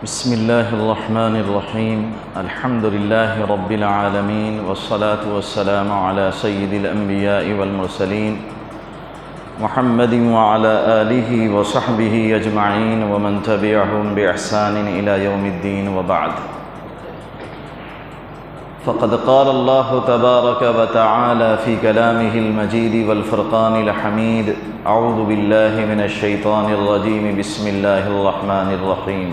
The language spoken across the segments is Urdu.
بسم الله الرحمن الرحيم الحمد لله رب العالمين والصلاة والسلام على سيد الأنبياء والمرسلين محمد وعلى آله وصحبه أجمعين ومن تبعهم بإحسان إلى يوم الدين وبعد. فقد قال الله تبارك وتعالى في كلامه المجيد والفرقان الحميد: أعوذ بالله من الشيطان الرجيم بسم الله الرحمن الرحيم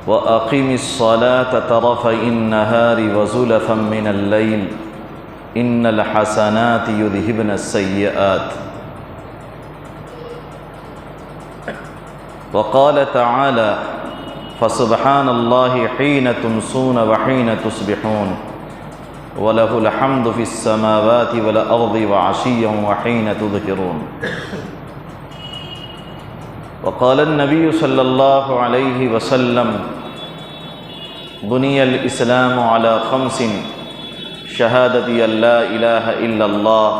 وَأَقِمِ الصَّلَاةَ طَرَفَيِ النَّهَارِ وَزُلَفًا مِّنَ اللَّيْلِ إِنَّ الْحَسَنَاتِ يُذْهِبْنَ السَّيِّئَاتِ. وقال تعالى: فسبحان الله حين تمسون وحين تصبحون وله الحمد في السماوات والأرض وعشيا وحين تظهرون. وقال النبي صلى الله عليه وسلم: بني الإسلام على خمس: شهادة أن لا إله إلا الله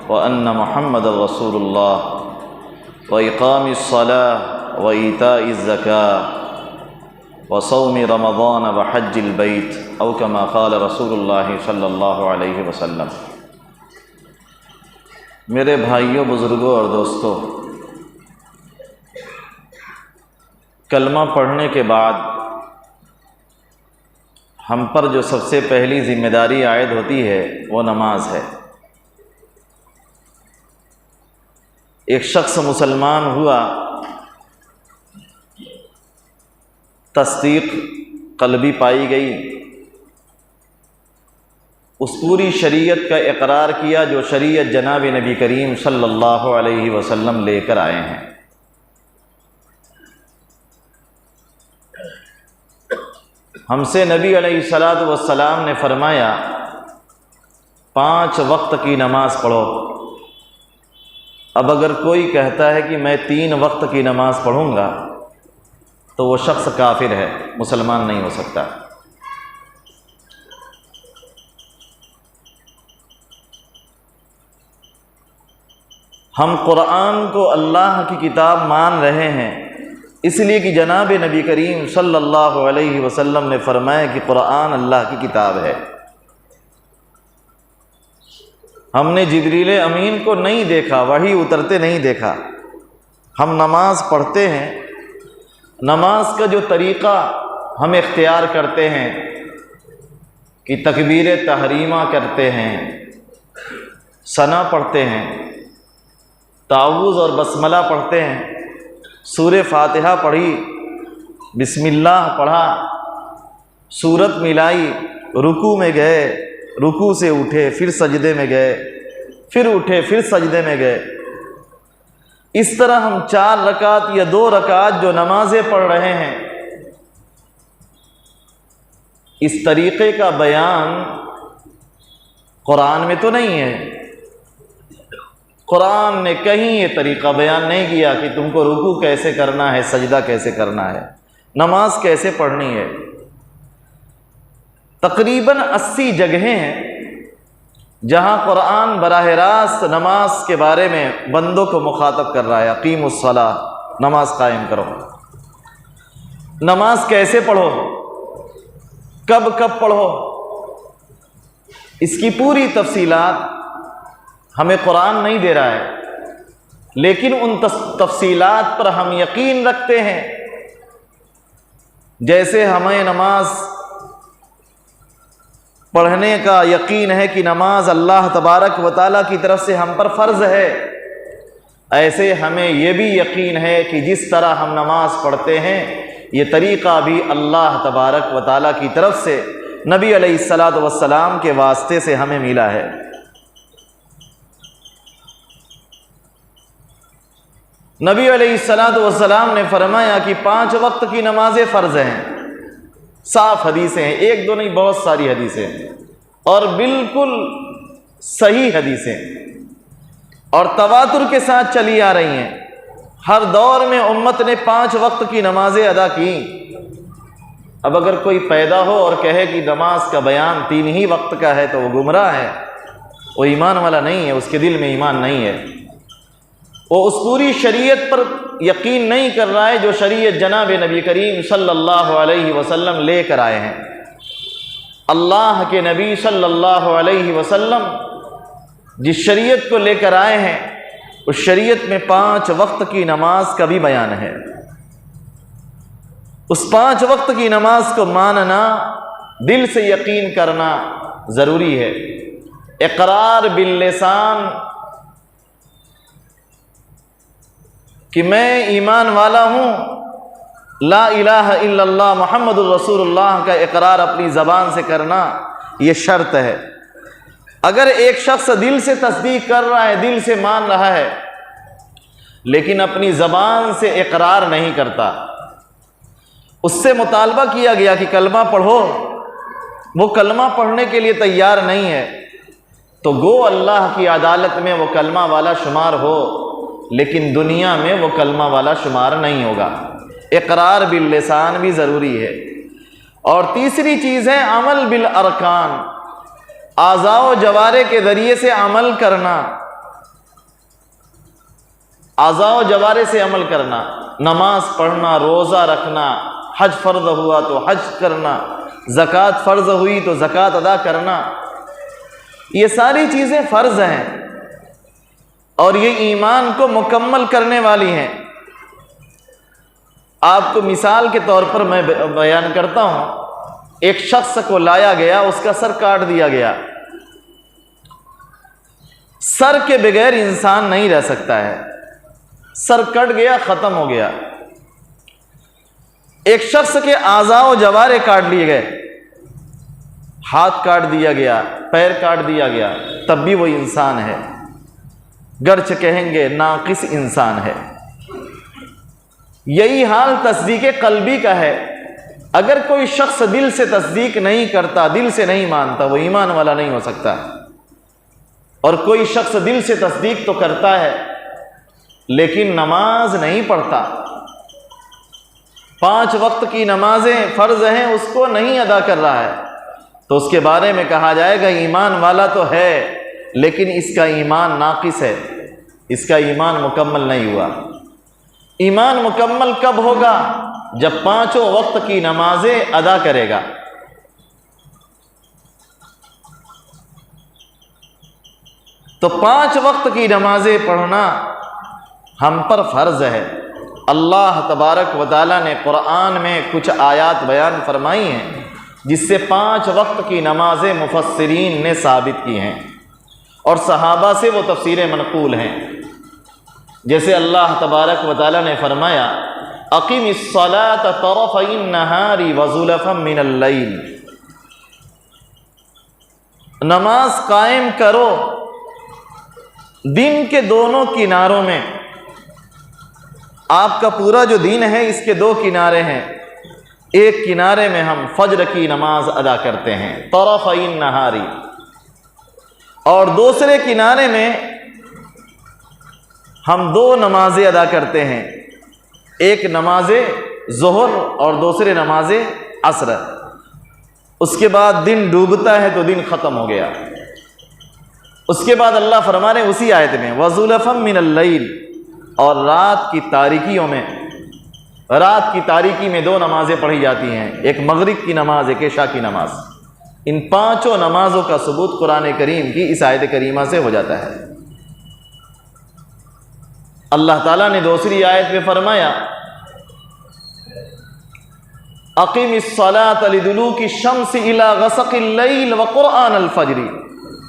وأن محمد رسول الله وإقام الصلاة وإيتاء الزكاة وصوم رمضان وحج البيت أو كما قال رسول الله صلی اللہ علیہ وسلم. میرے بھائیوں، بزرگوں اور دوستوں، کلمہ پڑھنے کے بعد ہم پر جو سب سے پہلی ذمہ داری عائد ہوتی ہے وہ نماز ہے. ایک شخص مسلمان ہوا، تصدیق قلبی پائی گئی، اس پوری شریعت کا اقرار کیا جو شریعت جناب نبی کریم صلی اللہ علیہ وسلم لے کر آئے ہیں. ہم سے نبی علیہ الصلاۃ والسلام نے فرمایا 5 وقت کی نماز پڑھو. اب اگر کوئی کہتا ہے کہ میں 3 وقت کی نماز پڑھوں گا تو وہ شخص کافر ہے، مسلمان نہیں ہو سکتا. ہم قرآن کو اللہ کی کتاب مان رہے ہیں اس لیے کہ جناب نبی کریم صلی اللہ علیہ وسلم نے فرمایا کہ قرآن اللہ کی کتاب ہے. ہم نے جبریل امین کو نہیں دیکھا، وحی اترتے نہیں دیکھا. ہم نماز پڑھتے ہیں، نماز کا جو طریقہ ہم اختیار کرتے ہیں کہ تکبیر تحریمہ کرتے ہیں، ثنا پڑھتے ہیں، تعوذ اور بسملہ پڑھتے ہیں، سورہ فاتحہ پڑھی، بسم اللہ پڑھا، سورت ملائی، رکوع میں گئے، رکوع سے اٹھے، پھر سجدے میں گئے، پھر اٹھے، پھر سجدے میں گئے. اس طرح ہم 4 رکعت یا 2 رکعت جو نمازیں پڑھ رہے ہیں، اس طریقے کا بیان قرآن میں تو نہیں ہے. قرآن نے کہیں یہ طریقہ بیان نہیں کیا کہ تم کو رکوع کیسے کرنا ہے، سجدہ کیسے کرنا ہے، نماز کیسے پڑھنی ہے. تقریباً 80 جگہیں ہیں جہاں قرآن براہ راست نماز کے بارے میں بندوں کو مخاطب کر رہا ہے. اقیموا الصلاۃ، نماز قائم کرو. نماز کیسے پڑھو، کب کب پڑھو، اس کی پوری تفصیلات ہمیں قرآن نہیں دے رہا ہے، لیکن ان تفصیلات پر ہم یقین رکھتے ہیں. جیسے ہمیں نماز پڑھنے کا یقین ہے کہ نماز اللہ تبارک و تعالیٰ کی طرف سے ہم پر فرض ہے، ایسے ہمیں یہ بھی یقین ہے کہ جس طرح ہم نماز پڑھتے ہیں یہ طریقہ بھی اللہ تبارک و تعالیٰ کی طرف سے نبی علیہ الصلاۃ والسلام کے واسطے سے ہمیں ملا ہے. نبی علیہ الصلاۃ والسلام نے فرمایا کہ 5 وقت کی نمازیں فرض ہیں. صاف حدیثیں ہیں، ایک دو نہیں، بہت ساری حدیثیں ہیں، اور بالکل صحیح حدیثیں، اور تواتر کے ساتھ چلی آ رہی ہیں. ہر دور میں امت نے 5 وقت کی نمازیں ادا کی. اب اگر کوئی پیدا ہو اور کہے کہ نماز کا بیان 3 ہی وقت کا ہے تو وہ گمراہ ہے، وہ ایمان والا نہیں ہے، اس کے دل میں ایمان نہیں ہے. وہ اس پوری شریعت پر یقین نہیں کر رہا ہے جو شریعت جناب نبی کریم صلی اللہ علیہ وسلم لے کر آئے ہیں۔ اللہ کے نبی صلی اللہ علیہ وسلم جس شریعت کو لے کر آئے ہیں اس شریعت میں 5 وقت کی نماز کا بھی بیان ہے۔ اس 5 وقت کی نماز کو ماننا، دل سے یقین کرنا ضروری ہے۔ اقرار باللسان کہ میں ایمان والا ہوں، لا الہ الا اللہ محمد الرسول اللہ کا اقرار اپنی زبان سے کرنا یہ شرط ہے۔ اگر ایک شخص دل سے تصدیق کر رہا ہے، دل سے مان رہا ہے، لیکن اپنی زبان سے اقرار نہیں کرتا، اس سے مطالبہ کیا گیا کہ کلمہ پڑھو، وہ کلمہ پڑھنے کے لیے تیار نہیں ہے، تو گو اللہ کی عدالت میں وہ کلمہ والا شمار ہو، لیکن دنیا میں وہ کلمہ والا شمار نہیں ہوگا۔ اقرار باللسان بھی ضروری ہے۔ اور تیسری چیز ہے عمل بالارکان، اعضاء و جوارح کے ذریعے سے عمل کرنا، اعضاء و جوارح سے عمل کرنا، نماز پڑھنا، روزہ رکھنا، حج فرض ہوا تو حج کرنا، زکوٰۃ فرض ہوئی تو زکوٰۃ ادا کرنا، یہ ساری چیزیں فرض ہیں اور یہ ایمان کو مکمل کرنے والی ہیں۔ آپ کو مثال کے طور پر میں بیان کرتا ہوں، ایک شخص کو لایا گیا، اس کا سر کاٹ دیا گیا۔ سر کے بغیر انسان نہیں رہ سکتا ہے، سر کٹ گیا، ختم ہو گیا۔ ایک شخص کے اعضاء و جوارح کاٹ لیے گئے، ہاتھ کاٹ دیا گیا، پیر کاٹ دیا گیا، تب بھی وہ انسان ہے، گرچہ کہیں گے ناقص انسان ہے۔ یہی حال تصدیق قلبی کا ہے۔ اگر کوئی شخص دل سے تصدیق نہیں کرتا، دل سے نہیں مانتا، وہ ایمان والا نہیں ہو سکتا۔ اور کوئی شخص دل سے تصدیق تو کرتا ہے لیکن نماز نہیں پڑھتا، 5 وقت کی نمازیں فرض ہیں اس کو نہیں ادا کر رہا ہے، تو اس کے بارے میں کہا جائے گا ایمان والا تو ہے لیکن اس کا ایمان ناقص ہے، اس کا ایمان مکمل نہیں ہوا۔ ایمان مکمل کب ہوگا؟ جب 5 وقت کی نمازیں ادا کرے گا۔ تو 5 وقت کی نمازیں پڑھنا ہم پر فرض ہے۔ اللہ تبارک و تعالیٰ نے قرآن میں کچھ آیات بیان فرمائی ہیں جس سے 5 وقت کی نمازیں مفسرین نے ثابت کی ہیں اور صحابہ سے وہ تفسیریں منقول ہیں۔ جیسے اللہ تبارک و تعالیٰ نے فرمایا اقم الصلاۃ طرفی النہار وزلفا من اللیل، نماز قائم کرو دن کے دونوں کناروں میں۔ آپ کا پورا جو دن ہے اس کے 2 کنارے ہیں، ایک کنارے میں ہم فجر کی نماز ادا کرتے ہیں طرفی النہار، اور دوسرے کنارے میں ہم 2 نمازیں ادا کرتے ہیں، ایک نماز ظہر اور دوسرے نماز عصر۔ اس کے بعد دن ڈوبتا ہے تو دن ختم ہو گیا۔ اس کے بعد اللہ فرما رہے اسی آیت میں وَزُلَفًا مِّنَ اللَّيْلِ، اور رات کی تاریکیوں میں، رات کی تاریکی میں 2 نمازیں پڑھی جاتی ہیں، ایک مغرب کی نماز، ایک عشاء کی نماز۔ ان 5 نمازوں کا ثبوت قرآن کریم کی اس آیت کریمہ سے ہو جاتا ہے۔ اللہ تعالیٰ نے دوسری آیت میں فرمایا اقم الصلاۃ لدلوک الشمس الی غسق اللیل وقرآن الفجر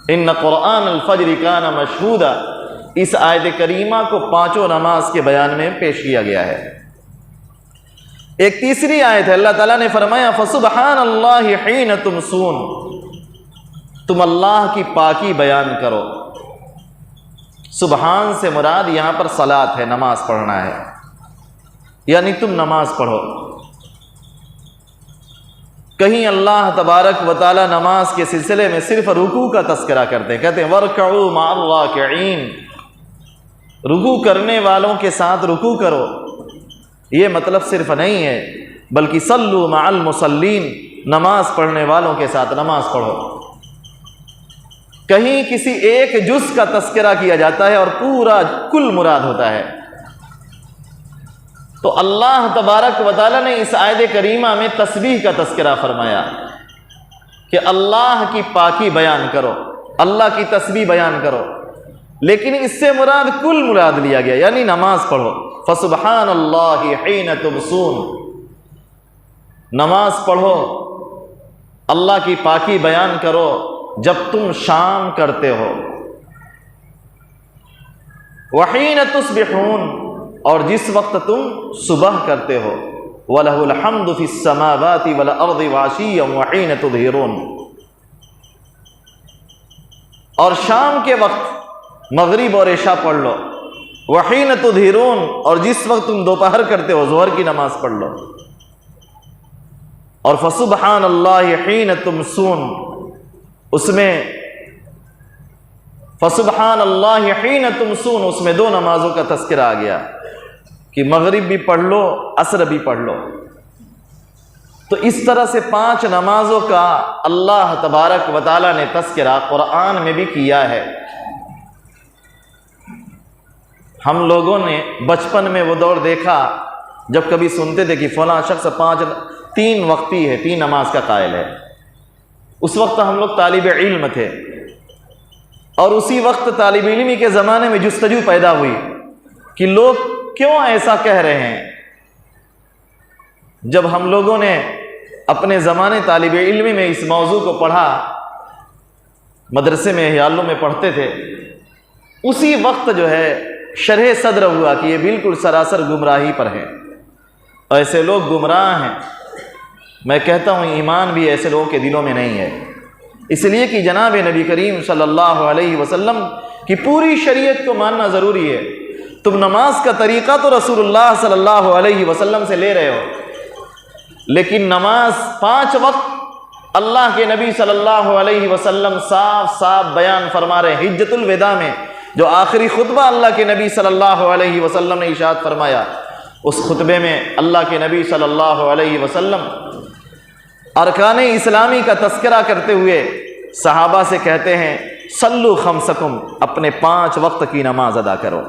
ان قرآن الفجر کان مشہودا۔ اس آیت کریمہ کو 5 نماز کے بیان میں پیش کیا گیا ہے۔ ایک تیسری آیت ہے، اللہ تعالیٰ نے فرمایا فسبحان اللہ حین تمسون، تم اللہ کی پاکی بیان کرو۔ سبحان سے مراد یہاں پر صلاۃ ہے، نماز پڑھنا ہے، یعنی تم نماز پڑھو۔ کہیں اللہ تبارک و تعالی نماز کے سلسلے میں صرف رکوع کا تذکرہ کرتے ہیں، کہتے ہیں وَارْكَعُوا مَعَ الرَّاكِعِينَ، رکوع کرنے والوں کے ساتھ رکوع کرو۔ یہ مطلب صرف نہیں ہے، بلکہ صلوا مع المصلین، نماز پڑھنے والوں کے ساتھ نماز پڑھو۔ کہیں کسی ایک جز کا تذکرہ کیا جاتا ہے اور پورا کل مراد ہوتا ہے۔ تو اللہ تبارک و تعالیٰ نے اس آیت کریمہ میں تسبیح کا تذکرہ فرمایا کہ اللہ کی پاکی بیان کرو، اللہ کی تسبیح بیان کرو، لیکن اس سے مراد کل مراد لیا گیا، یعنی نماز پڑھو۔ فسبحان اللہ حین تمسون، نماز پڑھو، اللہ کی پاکی بیان کرو جب تم شام کرتے ہو، وحین تصبحون، اور جس وقت تم صبح کرتے ہو، وَلَهُ الْحَمْدُ فِي السَّمَاوَاتِ وَالْأَرْضِ وَعَشِيًّا وَحِينَ تُظْهِرُونَ، اور شام کے وقت مغرب اور عشاء پڑھ لو، وحین تظہرون، اور جس وقت تم دوپہر کرتے ہو ظہر کی نماز پڑھ لو، اور فسبحان اللہ حین تمسون، اس میں فسبحان اللہ حین تمسون اس میں دو نمازوں کا تذکرہ آ گیا کہ مغرب بھی پڑھ لو، عصر بھی پڑھ لو۔ تو اس طرح سے 5 نمازوں کا اللہ تبارک و تعالیٰ نے تذکرہ قرآن میں بھی کیا ہے۔ ہم لوگوں نے بچپن میں وہ دور دیکھا جب کبھی سنتے تھے کہ فلاں شخص 3 وقتی ہے، 3 نماز کا قائل ہے۔ اس وقت ہم لوگ طالب علم تھے، اور اسی وقت طالب علمی کے زمانے میں جستجو پیدا ہوئی کہ لوگ کیوں ایسا کہہ رہے ہیں۔ جب ہم لوگوں نے اپنے زمانے طالب علمی میں اس موضوع کو پڑھا، مدرسے میں احیاء میں پڑھتے تھے، اسی وقت جو ہے شرح صدر ہوا کہ یہ بالکل سراسر گمراہی پر ہے، ایسے لوگ گمراہ ہیں۔ میں کہتا ہوں ایمان بھی ایسے لوگوں کے دلوں میں نہیں ہے، اس لیے کہ جناب نبی کریم صلی اللہ علیہ وسلم کی پوری شریعت کو ماننا ضروری ہے۔ تم نماز کا طریقہ تو رسول اللہ صلی اللہ علیہ وسلم سے لے رہے ہو، لیکن نماز 5 وقت اللہ کے نبی صلی اللہ علیہ وسلم صاف صاف بیان فرما رہے ہیں۔ حجۃ الوداع میں جو آخری خطبہ اللہ کے نبی صلی اللہ علیہ وسلم نے ارشاد فرمایا، اس خطبے میں اللہ کے نبی صلی اللہ علیہ وسلم ارکان اسلامی کا تذکرہ کرتے ہوئے صحابہ سے کہتے ہیں صلو خمسکم، اپنے 5 وقت کی نماز ادا کرو۔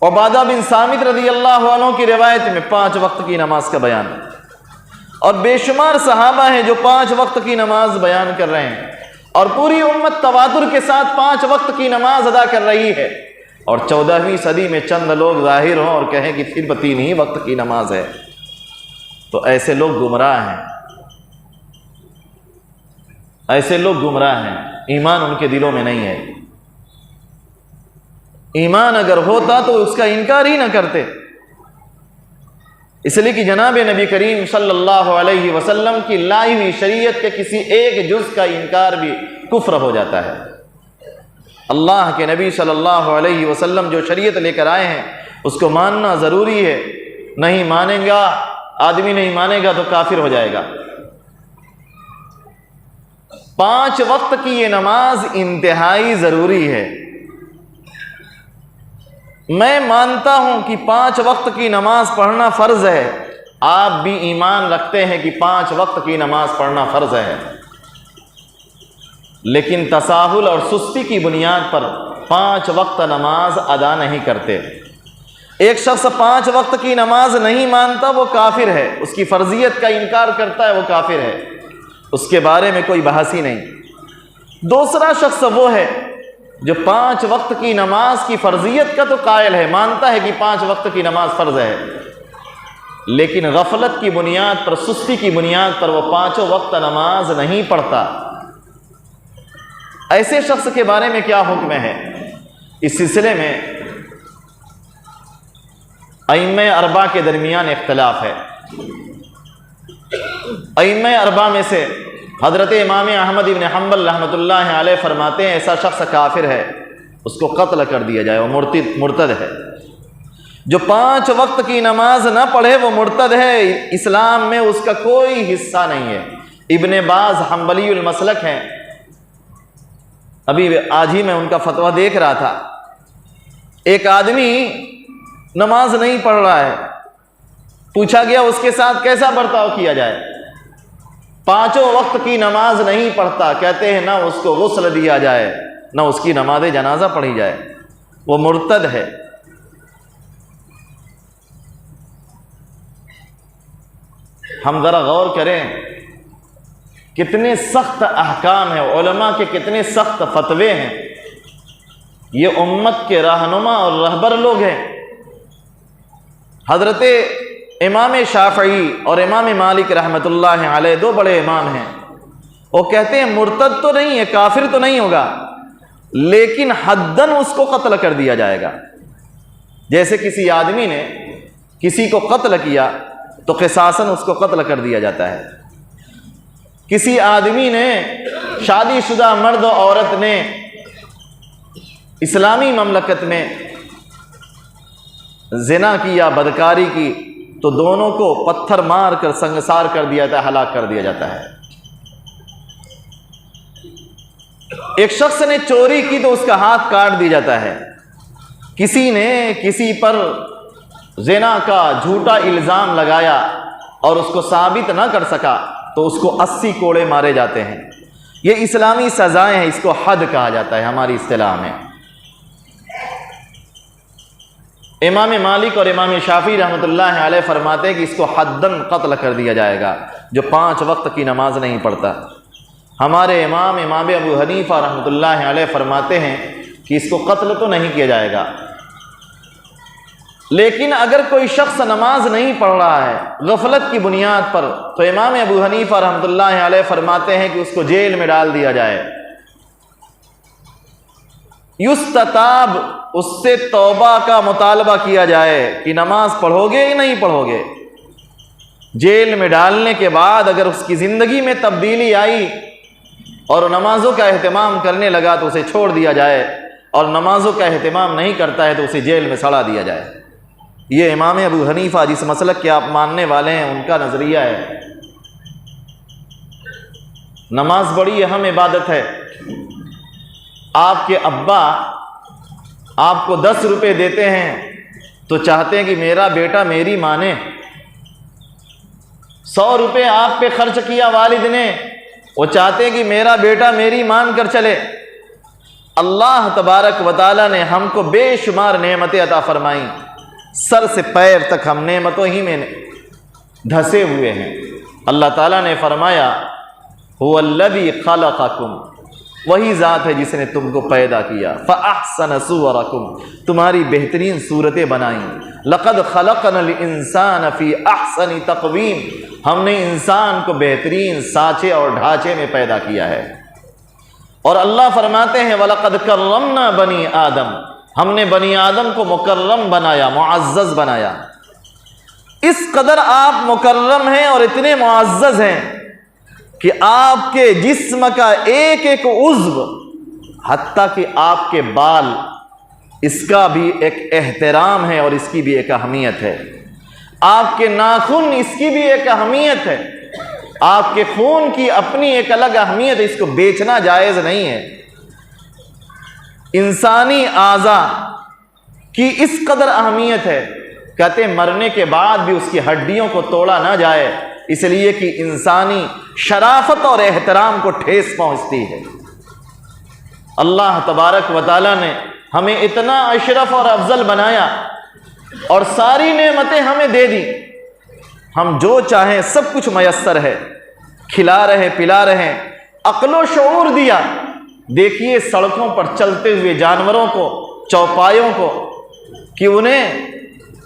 عبادہ بن صامت رضی اللہ عنہ کی روایت میں 5 وقت کی نماز کا بیان، اور بے شمار صحابہ ہیں جو 5 وقت کی نماز بیان کر رہے ہیں، اور پوری امت تواتر کے ساتھ 5 وقت کی نماز ادا کر رہی ہے، اور 14ویں صدی میں چند لوگ ظاہر ہوں اور کہیں کہ صرف 3 ہی وقت کی نماز ہے، تو ایسے لوگ گمراہ ہیں، ایسے لوگ گمراہ ہیں، ایمان ان کے دلوں میں نہیں ہے۔ ایمان اگر ہوتا تو اس کا انکار ہی نہ کرتے، اس لیے کہ جناب نبی کریم صلی اللہ علیہ وسلم کی لائی ہوئی شریعت کے کسی ایک جز کا انکار بھی کفر ہو جاتا ہے۔ اللہ کے نبی صلی اللہ علیہ وسلم جو شریعت لے کر آئے ہیں اس کو ماننا ضروری ہے، نہیں مانیں گا آدمی، نہیں مانے گا تو کافر ہو جائے گا۔ 5 وقت کی یہ نماز انتہائی ضروری ہے۔ میں مانتا ہوں کہ 5 وقت کی نماز پڑھنا فرض ہے، آپ بھی ایمان رکھتے ہیں کہ 5 وقت کی نماز پڑھنا فرض ہے، لیکن تساہل اور سستی کی بنیاد پر 5 وقت نماز ادا نہیں کرتے۔ ایک شخص 5 وقت کی نماز نہیں مانتا وہ کافر ہے، اس کی فرضیت کا انکار کرتا ہے وہ کافر ہے، اس کے بارے میں کوئی بحث ہی نہیں۔ دوسرا شخص وہ ہے جو 5 وقت کی نماز کی فرضیت کا تو قائل ہے، مانتا ہے کہ 5 وقت کی نماز فرض ہے، لیکن غفلت کی بنیاد پر، سستی کی بنیاد پر وہ 5 وقت نماز نہیں پڑھتا۔ ایسے شخص کے بارے میں کیا حکم ہے؟ اس سلسلے میں ائمہ 4 کے درمیان اختلاف ہے۔ ائمہ 4 میں سے حضرت امام احمد بن حنبل رحمۃ اللہ علیہ فرماتے ہیں ایسا شخص کافر ہے، اس کو قتل کر دیا جائے، وہ مرتد ہے۔ جو 5 وقت کی نماز نہ پڑھے وہ مرتد ہے، اسلام میں اس کا کوئی حصہ نہیں ہے۔ ابن باز حنبلی المسلک ہیں، ابھی آج ہی میں ان کا فتویٰ دیکھ رہا تھا۔ ایک آدمی نماز نہیں پڑھ رہا ہے، پوچھا گیا اس کے ساتھ کیسا برتاؤ کیا جائے؟ 5 وقت کی نماز نہیں پڑھتا، کہتے ہیں نہ اس کو غسل دیا جائے نہ اس کی نماز جنازہ پڑھی جائے، وہ مرتد ہے۔ ہم ذرا غور کریں کتنے سخت احکام ہیں، علماء کے کتنے سخت فتوے ہیں۔ یہ امت کے رہنما اور رہبر لوگ ہیں۔ حضرت امام شافعی اور امام مالک رحمۃ اللہ علیہ 2 بڑے امام ہیں، وہ کہتے ہیں مرتد تو نہیں ہے، کافر تو نہیں ہوگا، لیکن حداً اس کو قتل کر دیا جائے گا۔ جیسے کسی آدمی نے کسی کو قتل کیا تو قصاصاً اس کو قتل کر دیا جاتا ہے۔ کسی آدمی نے، شادی شدہ مرد و عورت نے اسلامی مملکت میں زنا کیا، بدکاری کی، تو دونوں کو پتھر مار کر سنگسار کر دیا جاتا ہے، ہلاک کر دیا جاتا ہے۔ ایک شخص نے چوری کی تو اس کا ہاتھ کاٹ دیا جاتا ہے۔ کسی نے کسی پر زنا کا جھوٹا الزام لگایا اور اس کو ثابت نہ کر سکا تو اس کو 80 کوڑے مارے جاتے ہیں۔ یہ اسلامی سزائیں ہیں، اس کو حد کہا جاتا ہے ہماری اصطلاح میں۔ امام مالک اور امام شافعی رحمۃ اللہ علیہ فرماتے ہیں کہ اس کو حداً قتل کر دیا جائے گا جو 5 وقت کی نماز نہیں پڑھتا۔ ہمارے امام ابو حنیفہ رحمۃ اللہ علیہ فرماتے ہیں کہ اس کو قتل تو نہیں کیا جائے گا، لیکن اگر کوئی شخص نماز نہیں پڑھ رہا ہے غفلت کی بنیاد پر تو امام ابو حنیفہ رحمۃ اللہ علیہ فرماتے ہیں کہ اس کو جیل میں ڈال دیا جائے۔ یستتاب، اس سے توبہ کا مطالبہ کیا جائے کہ نماز پڑھو گے یا نہیں پڑھو گے۔ جیل میں ڈالنے کے بعد اگر اس کی زندگی میں تبدیلی آئی اور نمازوں کا اہتمام کرنے لگا تو اسے چھوڑ دیا جائے، اور نمازوں کا اہتمام نہیں کرتا ہے تو اسے جیل میں سڑا دیا جائے۔ یہ امام ابو حنیفہ جس مسلک کے آپ ماننے والے ہیں ان کا نظریہ ہے۔ نماز بڑی اہم عبادت ہے۔ آپ کے ابا آپ کو 10 روپے دیتے ہیں تو چاہتے ہیں کہ میرا بیٹا میری مانے۔ 100 روپے آپ پہ خرچ کیا والد نے، وہ چاہتے ہیں کہ میرا بیٹا میری مان کر چلے۔ اللہ تبارک و تعالیٰ نے ہم کو بے شمار نعمتیں عطا فرمائیں، سر سے پیر تک ہم نعمتوں ہی میں دھسے ہوئے ہیں۔ اللہ تعالیٰ نے فرمایا هو الذی خلقکم، وہی ذات ہے جس نے تم کو پیدا کیا، فاحسن صورکم، تمہاری بہترین صورتیں بنائیں۔ لقد خلقنا الانسان فی احسن تقویم، ہم نے انسان کو بہترین سانچے اور ڈھانچے میں پیدا کیا ہے۔ اور اللہ فرماتے ہیں وَلَقَدْ كَرَّمْنَا بَنِي آدم، ہم نے بنی آدم کو مکرم بنایا، معزز بنایا۔ اس قدر آپ مکرم ہیں اور اتنے معزز ہیں کہ آپ کے جسم کا ایک ایک عضو، حتیٰ کہ آپ کے بال، اس کا بھی ایک احترام ہے اور اس کی بھی ایک اہمیت ہے۔ آپ کے ناخن، اس کی بھی ایک اہمیت ہے۔ آپ کے خون کی اپنی ایک الگ اہمیت ہے، اس کو بیچنا جائز نہیں ہے۔ انسانی اعضاء کی اس قدر اہمیت ہے، کہتے ہیں مرنے کے بعد بھی اس کی ہڈیوں کو توڑا نہ جائے، اس لیے کہ انسانی شرافت اور احترام کو ٹھیس پہنچتی ہے۔ اللہ تبارک و تعالیٰ نے ہمیں اتنا اشرف اور افضل بنایا اور ساری نعمتیں ہمیں دے دی، ہم جو چاہیں سب کچھ میسر ہے، کھلا رہے پلا رہے، عقل و شعور دیا۔ دیکھیے سڑکوں پر چلتے ہوئے جانوروں کو، چوپایوں کو، کہ انہیں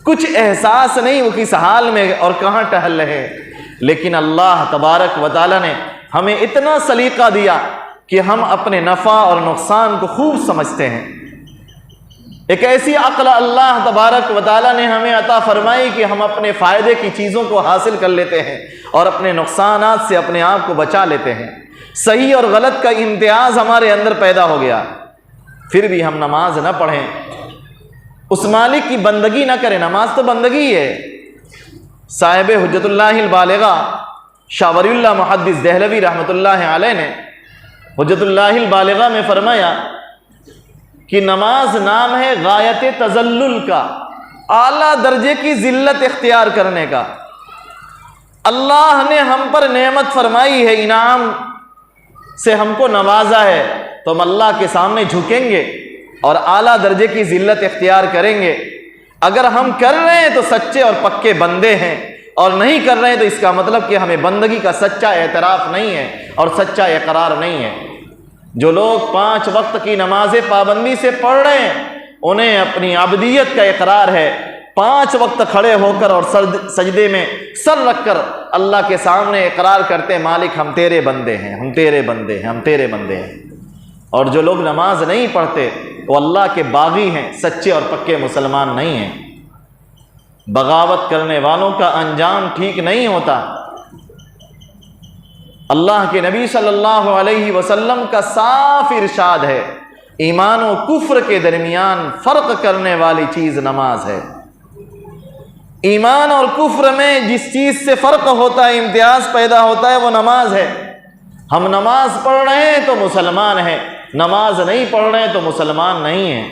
کچھ احساس نہیں وہ کس حال میں اور کہاں ٹہل رہے ہیں، لیکن اللہ تبارک و تعالیٰ نے ہمیں اتنا سلیقہ دیا کہ ہم اپنے نفع اور نقصان کو خوب سمجھتے ہیں۔ ایک ایسی عقل اللہ تبارک و تعالیٰ نے ہمیں عطا فرمائی کہ ہم اپنے فائدے کی چیزوں کو حاصل کر لیتے ہیں اور اپنے نقصانات سے اپنے آپ کو بچا لیتے ہیں۔ صحیح اور غلط کا امتیاز ہمارے اندر پیدا ہو گیا، پھر بھی ہم نماز نہ پڑھیں، اس مالک کی بندگی نہ کریں۔ نماز تو بندگی ہے۔ صاحب حجت اللہ البالغہ شاہ ولی اللہ محدث دہلوی رحمۃ اللہ علیہ نے حجت اللہ البالغہ میں فرمایا کہ نماز نام ہے غایت تذلل کا، اعلیٰ درجے کی ذلت اختیار کرنے کا۔ اللہ نے ہم پر نعمت فرمائی ہے، انعام سے ہم کو نوازا ہے، تو ہم اللہ کے سامنے جھکیں گے اور اعلیٰ درجے کی ذلت اختیار کریں گے۔ اگر ہم کر رہے ہیں تو سچے اور پکے بندے ہیں، اور نہیں کر رہے ہیں تو اس کا مطلب کہ ہمیں بندگی کا سچا اعتراف نہیں ہے اور سچا اقرار نہیں ہے۔ جو لوگ 5 وقت کی نمازیں پابندی سے پڑھ رہے ہیں، انہیں اپنی عبدیت کا اقرار ہے، 5 وقت کھڑے ہو کر اور سجدے میں سر رکھ کر اللہ کے سامنے اقرار کرتے ہیں، مالک ہم تیرے بندے ہیں، ہم تیرے بندے ہیں، ہم تیرے بندے ہیں۔ اور جو لوگ نماز نہیں پڑھتے وہ اللہ کے باغی ہیں، سچے اور پکے مسلمان نہیں ہیں۔ بغاوت کرنے والوں کا انجام ٹھیک نہیں ہوتا۔ اللہ کے نبی صلی اللہ علیہ وسلم کا صاف ارشاد ہے، ایمان و کفر کے درمیان فرق کرنے والی چیز نماز ہے۔ ایمان اور کفر میں جس چیز سے فرق ہوتا ہے، امتیاز پیدا ہوتا ہے، وہ نماز ہے۔ ہم نماز پڑھ رہے ہیں تو مسلمان ہیں، نماز نہیں پڑھ رہے ہیں تو مسلمان نہیں ہیں۔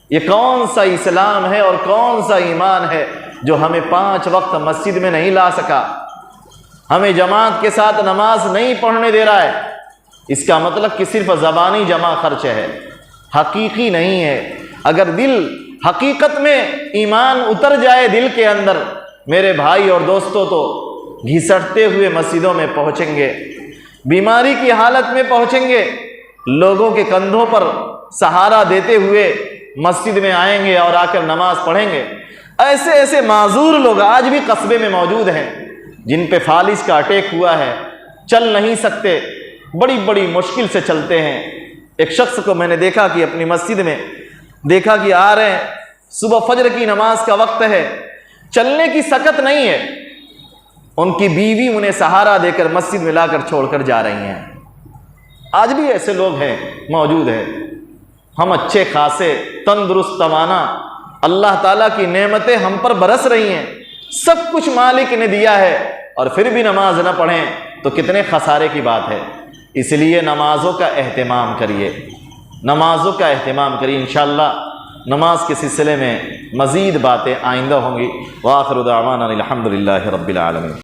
یہ کون سا اسلام ہے اور کون سا ایمان ہے جو ہمیں 5 وقت مسجد میں نہیں لا سکا، ہمیں جماعت کے ساتھ نماز نہیں پڑھنے دے رہا ہے؟ اس کا مطلب کہ صرف زبانی جمع خرچ ہے، حقیقی نہیں ہے۔ اگر دل حقیقت میں ایمان اتر جائے دل کے اندر، میرے بھائی اور دوستوں، تو گھسٹتے ہوئے مسجدوں میں پہنچیں گے، بیماری کی حالت میں پہنچیں گے، لوگوں کے کندھوں پر سہارا دیتے ہوئے مسجد میں آئیں گے اور آ کر نماز پڑھیں گے۔ ایسے ایسے معذور لوگ آج بھی قصبے میں موجود ہیں جن پہ فالج کا اٹیک ہوا ہے، چل نہیں سکتے، بڑی بڑی مشکل سے چلتے ہیں۔ ایک شخص کو میں نے دیکھا کہ اپنی مسجد میں دیکھا کہ آ رہے ہیں، صبح فجر کی نماز کا وقت ہے، چلنے کی سکت نہیں ہے، ان کی بیوی انہیں سہارا دے کر مسجد میں لا کر چھوڑ کر جا رہی ہیں۔ آج بھی ایسے لوگ ہیں، موجود ہیں۔ ہم اچھے خاصے تندرست توانا، اللہ تعالیٰ کی نعمتیں ہم پر برس رہی ہیں، سب کچھ مالک نے دیا ہے، اور پھر بھی نماز نہ پڑھیں تو کتنے خسارے کی بات ہے۔ اس لیے نمازوں کا اہتمام کریے، نمازوں کا اہتمام کریے۔ انشاءاللہ نماز کے سلسلے میں مزید باتیں آئندہ ہوں گی۔ وآخر دعوانا الحمد للہ رب العالمین۔